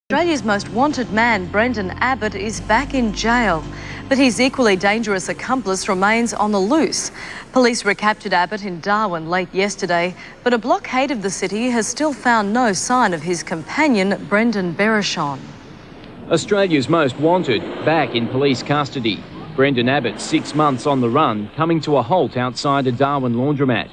Australia's most wanted man, Brendan Abbott, is back in jail, but his equally dangerous accomplice remains on the loose. Police recaptured Abbott in Darwin late yesterday, but a blockade of the city has still found no sign of his companion, Brendan Bereshon. Australia's most wanted, back in police custody. Brendan Abbott, 6 months on the run, coming to a halt outside a Darwin laundromat.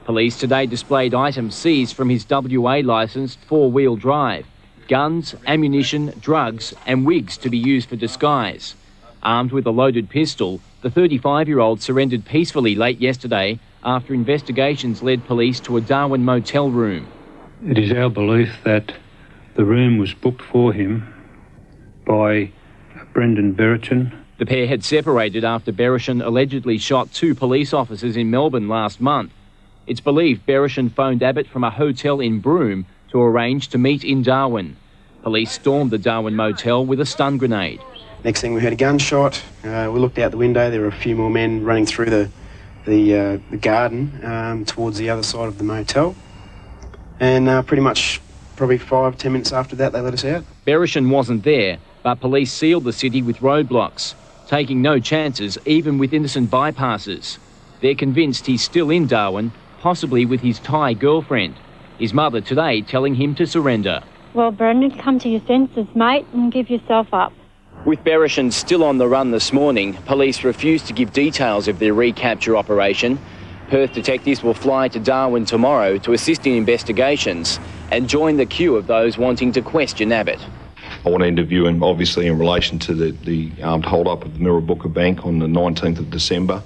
Police today displayed items seized from his WA-licensed four-wheel drive. Guns, ammunition, drugs and wigs to be used for disguise. Armed with a loaded pistol, the 35-year-old surrendered peacefully late yesterday after investigations led police to a Darwin motel room. It is our belief that the room was booked for him by Brendan Bereshon. The pair had separated after Bereshon allegedly shot 2 police officers in Melbourne last month. It's believed Bereshon phoned Abbott from a hotel in Broome to arrange to meet in Darwin. Police stormed the Darwin motel with a stun grenade. Next thing we heard a gunshot. We looked out the window. There were a few more men running through the garden towards the other side of the motel. And pretty much probably 5-10 minutes after that they let us out. Bereshon wasn't there, but police sealed the city with roadblocks, taking no chances even with innocent bypassers. They're convinced he's still in Darwin, possibly with his Thai girlfriend. His mother today telling him to surrender. Well, Brendan, come to your senses, mate, and give yourself up. With Bereshon still on the run this morning, police refused to give details of their recapture operation. Perth detectives will fly to Darwin tomorrow to assist in investigations and join the queue of those wanting to question Abbott. I want to interview him, obviously, in relation to the armed hold-up of the Mirrabooka Bank on the 19th of December.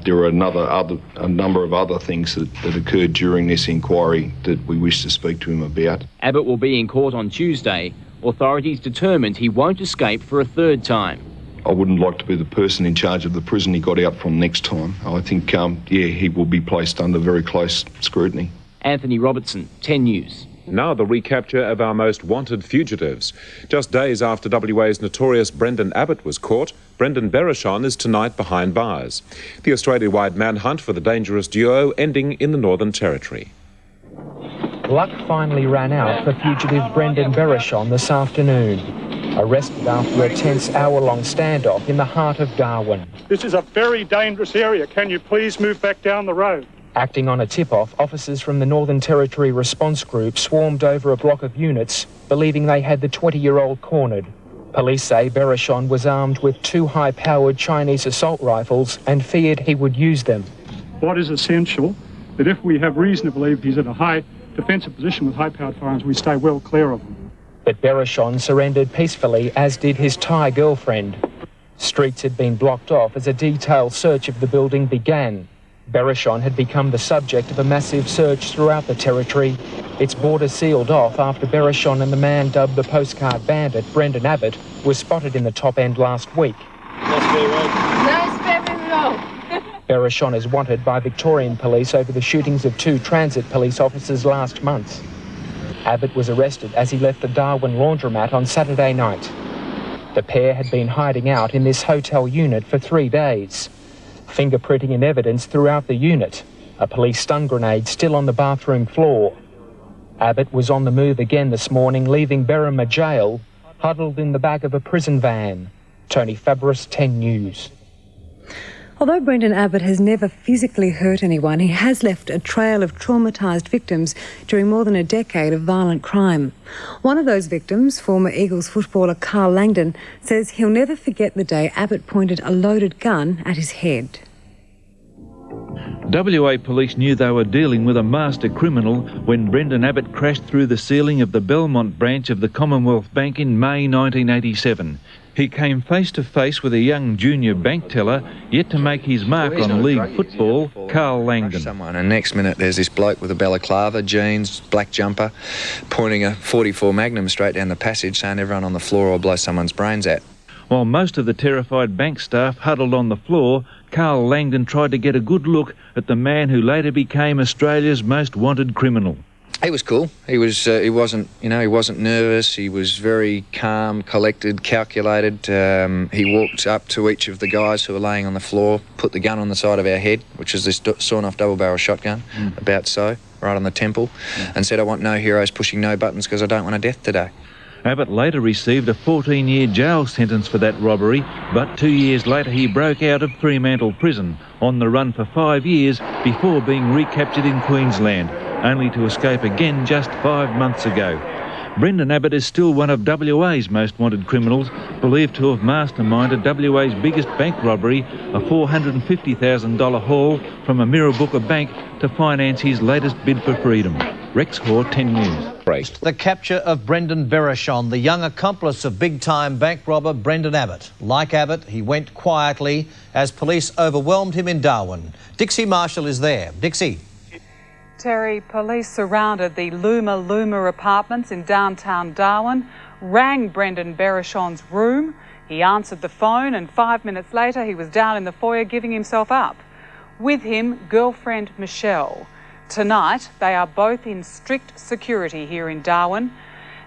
There are a number of other things that occurred during this inquiry that we wish to speak to him about. Abbott will be in court on Tuesday. Authorities determined he won't escape for a third time. I wouldn't like to be the person in charge of the prison he got out from next time. I think, he will be placed under very close scrutiny. Anthony Robertson, 10 News. Now the recapture of our most wanted fugitives. Just days after WA's notorious Brendan Abbott was caught, Brendan Bereshon is tonight behind bars. The Australia-wide manhunt for the dangerous duo ending in the Northern Territory. Luck finally ran out for fugitive Brendan Bereshon this afternoon. Arrested after a tense hour-long standoff in the heart of Darwin. This is a very dangerous area. Can you please move back down the road? Acting on a tip-off, officers from the Northern Territory Response Group swarmed over a block of units, believing they had the 20-year-old cornered. Police say Bereshon was armed with 2 high-powered Chinese assault rifles and feared he would use them. What is essential, that if we have reason to believe he's in a high defensive position with high-powered firearms, we stay well clear of him. But Bereshon surrendered peacefully, as did his Thai girlfriend. Streets had been blocked off as a detailed search of the building began. Bereshon had become the subject of a massive search throughout the territory. Its border sealed off after Bereshon and the man dubbed the postcard bandit, Brendan Abbott, was spotted in the top end last week. Bereshon is wanted by Victorian police over the shootings of 2 transit police officers last month. Abbott was arrested as he left the Darwin laundromat on Saturday night. The pair had been hiding out in this hotel unit for 3 days. Fingerprinting and evidence throughout the unit. A police stun grenade still on the bathroom floor. Abbott was on the move again this morning, leaving Berrima Jail, huddled in the back of a prison van. Tony Fabris, 10 News. Although Brendan Abbott has never physically hurt anyone, he has left a trail of traumatised victims during more than a decade of violent crime. One of those victims, former Eagles footballer Carl Langdon, says he'll never forget the day Abbott pointed a loaded gun at his head. WA police knew they were dealing with a master criminal when Brendan Abbott crashed through the ceiling of the Belmont branch of the Commonwealth Bank in May 1987. He came face to face with a young junior bank teller yet to make his mark on league football, Carl Langdon. And next minute there's this bloke with a balaclava, jeans, black jumper, pointing a 44 Magnum straight down the passage, saying everyone on the floor will blow someone's brains out. While most of the terrified bank staff huddled on the floor, Carl Langdon tried to get a good look at the man who later became Australia's most wanted criminal. He was cool. He wasn't nervous. He was very calm, collected, calculated. He walked up to each of the guys who were laying on the floor, put the gun on the side of our head, which is this sawn-off double-barrel shotgun, about so, right on the temple, and said, "I want no heroes pushing no buttons because I don't want a death today." Abbott later received a 14-year jail sentence for that robbery, but 2 years later he broke out of Fremantle Prison, on the run for 5 years before being recaptured in Queensland, only to escape again just 5 months ago. Brendan Abbott is still one of WA's most wanted criminals, believed to have masterminded WA's biggest bank robbery, a $450,000 haul from a Mirrabooka bank to finance his latest bid for freedom. Rex Hoare, 10 News. The capture of Brendan Bereshon, the young accomplice of big-time bank robber Brendan Abbott. Like Abbott, he went quietly as police overwhelmed him in Darwin. Dixie Marshall is there. Dixie. Terry, police surrounded the Luma apartments in downtown Darwin, rang Brendan Bereshon's room. He answered the phone and 5 minutes later he was down in the foyer giving himself up. With him, girlfriend Michelle. Tonight, they are both in strict security here in Darwin.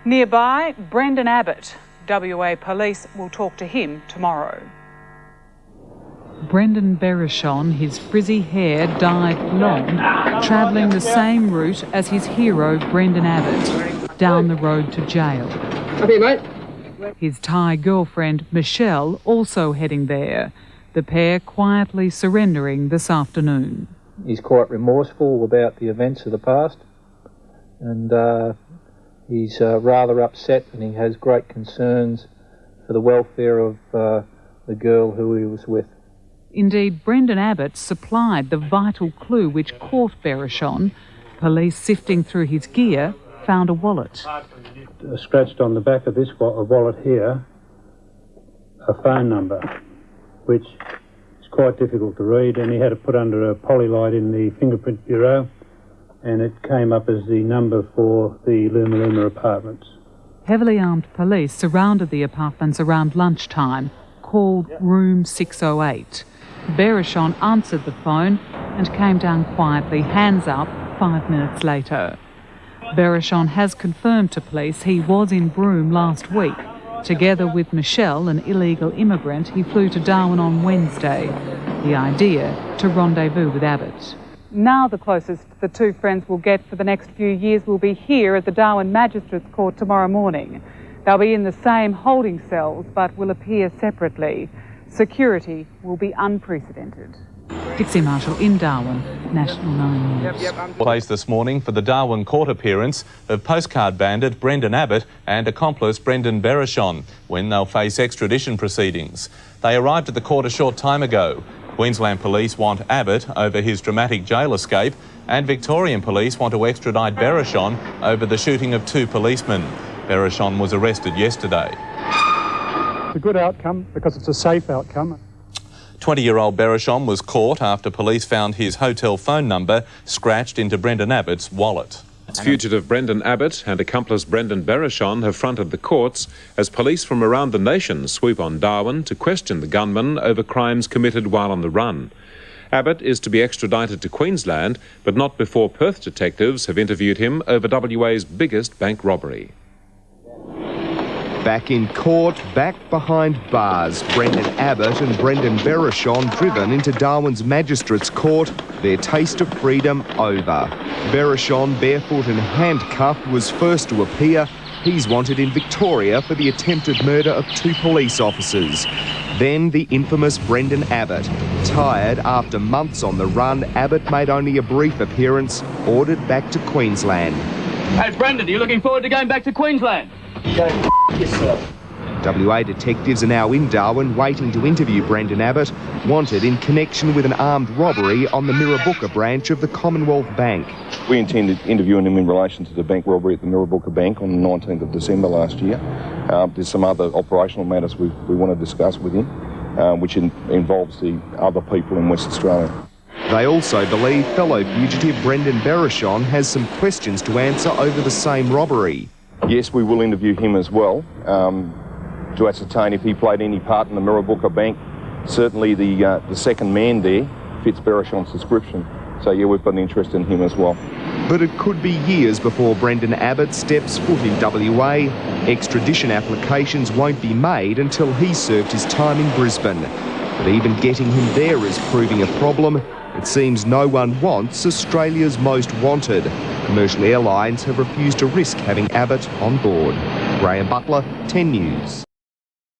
Nearby, Brendan Abbott. WA police will talk to him tomorrow. Brendan Bereshon, his frizzy hair dyed blonde, travelling the same route as his hero Brendan Abbott, down the road to jail. Up here, mate. His Thai girlfriend Michelle also heading there. The pair quietly surrendering this afternoon. He's quite remorseful about the events of the past, and he's rather upset, and he has great concerns for the welfare of the girl who he was with. Indeed, Brendan Abbott supplied the vital clue which caught Bereshon. Police sifting through his gear found a wallet. Scratched on the back of this wallet here, a phone number, which is quite difficult to read, and he had to put under a polylight in the fingerprint bureau, and it came up as the number for the Luma apartments. Heavily armed police surrounded the apartments around lunchtime, called room 608. Bereshon answered the phone and came down quietly, hands up, 5 minutes later. Bereshon has confirmed to police he was in Broome last week. Together with Michelle, an illegal immigrant, he flew to Darwin on Wednesday. The idea to rendezvous with Abbott. Now the closest the two friends will get for the next few years will be here at the Darwin Magistrates Court tomorrow morning. They'll be in the same holding cells but will appear separately. Security will be unprecedented. Dixie Marshall in Darwin, National 9 News. Place this morning for the Darwin court appearance of postcard bandit Brendan Abbott and accomplice Brendan Bereshon when they'll face extradition proceedings. They arrived at the court a short time ago. Queensland police want Abbott over his dramatic jail escape, and Victorian police want to extradite Bereshon over the shooting of 2 policemen. Bereshon was arrested yesterday. It's a good outcome because it's a safe outcome. 20-year-old Bereshon was caught after police found his hotel phone number scratched into Brendan Abbott's wallet. Fugitive Brendan Abbott and accomplice Brendan Bereshon have fronted the courts as police from around the nation swoop on Darwin to question the gunman over crimes committed while on the run. Abbott is to be extradited to Queensland, but not before Perth detectives have interviewed him over WA's biggest bank robbery. Back in court, back behind bars, Brendan Abbott and Brendan Bereshon driven into Darwin's Magistrates Court, their taste of freedom over. Bereshon, barefoot and handcuffed, was first to appear. He's wanted in Victoria for the attempted murder of 2 police officers. Then the infamous Brendan Abbott. Tired after months on the run, Abbott made only a brief appearance, ordered back to Queensland. Hey, Brendan, are you looking forward to going back to Queensland? Go yourself. WA detectives are now in Darwin waiting to interview Brendan Abbott, wanted in connection with an armed robbery on the Mirrabooka branch of the Commonwealth Bank. We intended interviewing him in relation to the bank robbery at the Mirrabooka Bank on the 19th of December last year. There's some other operational matters we want to discuss with him, which involves the other people in West Australia. They also believe fellow fugitive Brendan Bereshon has some questions to answer over the same robbery. Yes, we will interview him as well to ascertain if he played any part in the Mirrabooka Bank. Certainly the second man there fits Bereshon's description. So yeah, we've got an interest in him as well. But it could be years before Brendan Abbott steps foot in WA. Extradition applications won't be made until he's served his time in Brisbane. But even getting him there is proving a problem. It seems no one wants Australia's most wanted. Commercial airlines have refused to risk having Abbott on board. Graham Butler, 10 News.